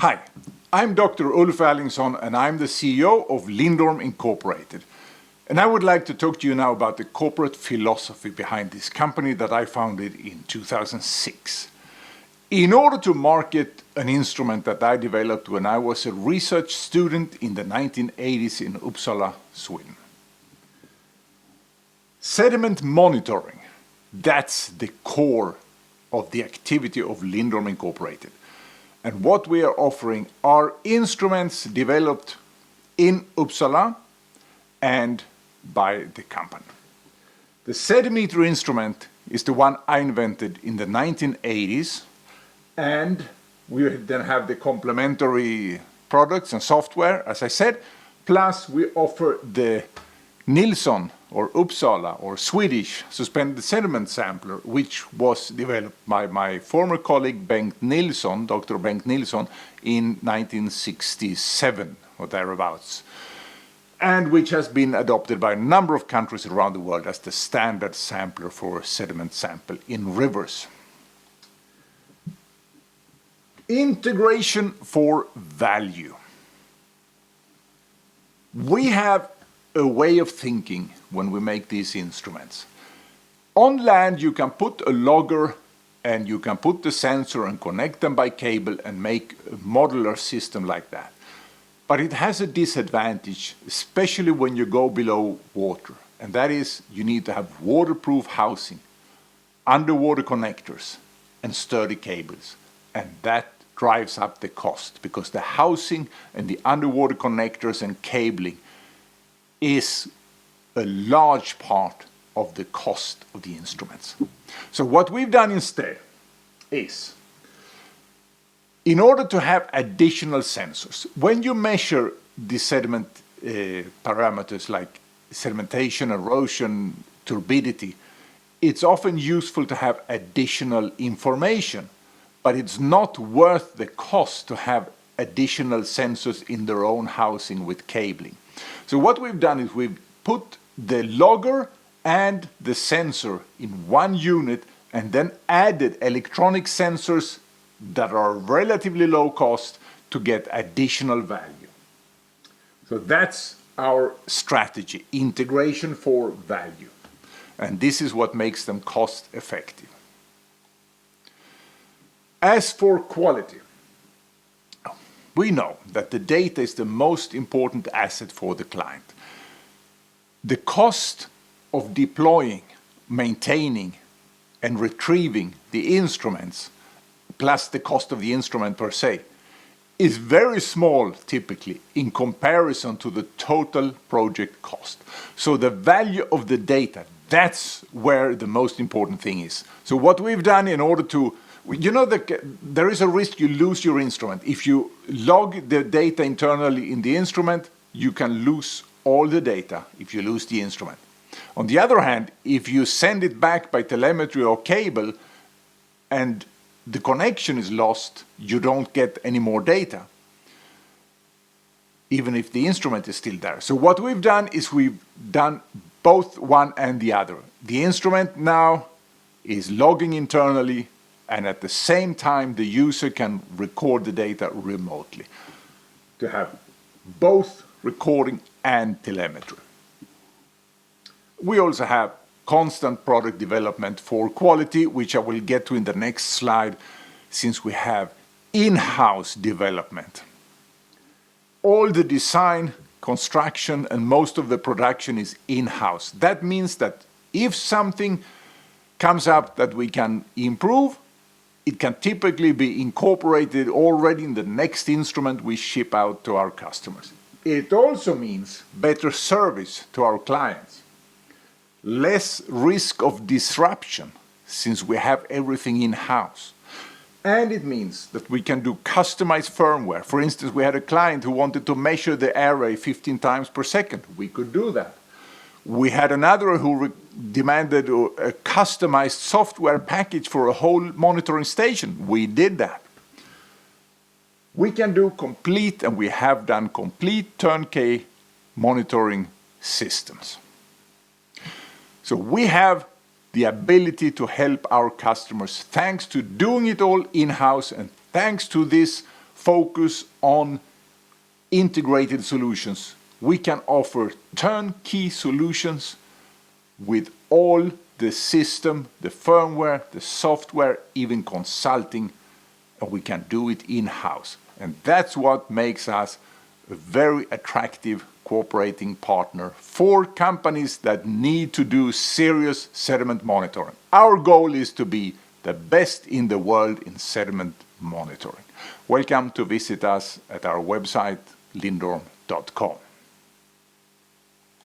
Hi, I'm Dr. Ulf Erlingsson and I'm the CEO of Lindorm Inc. And I would like to talk to you now about the corporate philosophy behind this company that I founded in 2006. In order to market an instrument that I developed when I was a research student in the 1980s in Uppsala, Sweden. Sediment monitoring, that's the core of the activity of Lindorm Incorporated. And what we are offering are instruments developed in Uppsala and by the company. The sedimeter instrument is the one I invented in the 1980s, and we then have the complementary products and software, as I said, plus we offer the Nilsson or Uppsala or Swedish suspended sediment sampler, which was developed by my former colleague Bengt Nilsson, Dr. Bengt Nilsson, in 1967 or thereabouts, and which has been adopted by a number of countries around the world as the standard sampler for sediment sample in rivers. Integration for value. We have a way of thinking when we make these instruments. On land you can put a logger and you can put the sensor and connect them by cable and make a modular system like that. But it has a disadvantage, especially when you go below water, and that is you need to have waterproof housing, underwater connectors and sturdy cables, and that drives up the cost because the housing and the underwater connectors and cabling is a large part of the cost of the instruments. So what we've done instead is, in order to have additional sensors, when you measure the sediment parameters like sedimentation, erosion, turbidity, it's often useful to have additional information, but it's not worth the cost to have additional sensors in their own housing with cabling. So what we've done is we've put the logger and the sensor in one unit and then added electronic sensors that are relatively low cost to get additional value. So that's our strategy, integration for value. And this is what makes them cost effective. As for quality, we know that the data is the most important asset for the client. The cost of deploying, maintaining, and retrieving the instruments, plus the cost of the instrument per se, is very small typically in comparison to the total project cost. So the value of the data, that's where the most important thing is. So what we've done in order to, you know that there is a risk you lose your instrument. If you log the data internally in the instrument, you can lose all the data if you lose the instrument. On the other hand, if you send it back by telemetry or cable and the connection is lost, you don't get any more data, even if the instrument is still there. So what we've done is we've done both one and the other. The instrument now is logging internally, and at the same time the user can record the data remotely to have both recording and telemetry. We also have constant product development for quality, which I will get to in the next slide, since we have in-house development. All the design, construction, and most of the production is in-house. That means that if something comes up that we can improve, it can typically be incorporated already in the next instrument we ship out to our customers. It also means better service to our clients, less risk of disruption since we have everything in-house. And it means that we can do customized firmware. For instance, we had a client who wanted to measure the air rate 15 times per second. We could do that. We had another who demanded a customized software package for a whole monitoring station. We did that. We can do complete, and we have done complete turnkey monitoring systems. So we have the ability to help our customers thanks to doing it all in-house and thanks to this focus on integrated solutions. We can offer turnkey solutions with all the system, the firmware, the software, even consulting, and we can do it in-house. And that's what makes us a very attractive cooperating partner for companies that need to do serious sediment monitoring. Our goal is to be the best in the world in sediment monitoring. Welcome to visit us at our website, lindorm.com.